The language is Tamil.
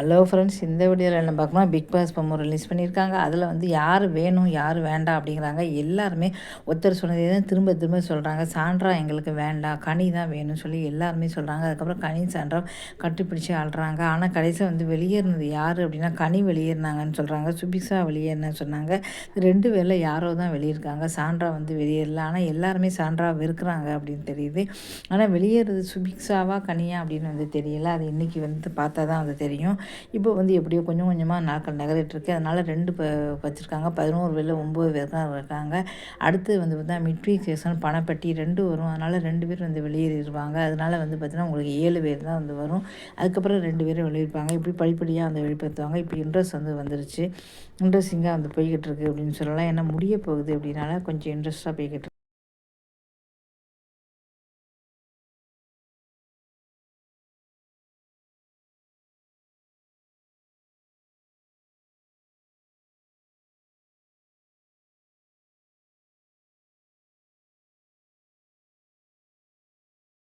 ஹலோ ஃப்ரெண்ட்ஸ், இந்த வீடியோவில் என்ன பார்க்கணும், பிக் பாஸ் ப்ரோமோ ரிலீஸ் பண்ணியிருக்காங்க. அதில் வந்து யார் வேணும் யார் வேண்டாம் அப்படிங்கிறாங்க. எல்லாருமே ஒருத்தர் சொன்னதே தான் திரும்ப திரும்ப சொல்கிறாங்க. சாண்ட்ரா எங்களுக்கு வேண்டாம், கனி தான் வேணும்னு சொல்லி எல்லாருமே சொல்கிறாங்க. அதுக்கப்புறம் கனி சாண்ட்ரா கட்டிப்பிடிச்சு ஆள்றாங்க. ஆனால் கடைசியில் வந்து வெளியேறினது யார் அப்படின்னா கனி வெளியேறினாங்கன்னு சொல்கிறாங்க. சுபிக்ஷா வெளியேறினு சொன்னாங்க. 2 பேரில் யாரோ தான் வெளியிருக்காங்க. சாண்ட்ரா வந்து வெளியேறல. ஆனால் எல்லாருமே சாண்ட்ரா வெறுக்கிறாங்க அப்படின்னு தெரியுது. ஆனால் வெளியேறது சுபிக்ஷாவா கனியா அப்படின்னு வந்து தெரியல. அது இன்றைக்கி வந்து பார்த்தா தான் வந்து தெரியும். இப்போ வந்து எப்படியோ கொஞ்சம் கொஞ்சமாக நாட்கள் நகரிட்டுருக்கு. அதனால் 2 வச்சுருக்காங்க. 11 பேரில் 9 பேர் தான் இருக்காங்க. அடுத்து வந்து பார்த்தா மிட்வீக் சீசன் பணப்பெட்டி 2 வரும். அதனால் 2 பேர் வந்து வெளியேறிடுவாங்க. அதனால் வந்து பார்த்தீங்கன்னா உங்களுக்கு 7 பேர் தான் வந்து வரும். அதுக்கப்புறம் 2 பேரும் வெளியிருப்பாங்க. இப்படி படிப்படியாக வந்து வெளிப்படுத்துவாங்க. இப்போ இன்ட்ரெஸ்ட் வந்து வந்துருச்சு. இன்ட்ரெஸ்டிங்காக வந்து போய்கிட்டு இருக்கு அப்படின்னு சொல்லலாம். ஏன்னா முடிய போகுது அப்படின்னால கொஞ்சம் இன்ட்ரெஸ்ட்டாக போய்கிட்டு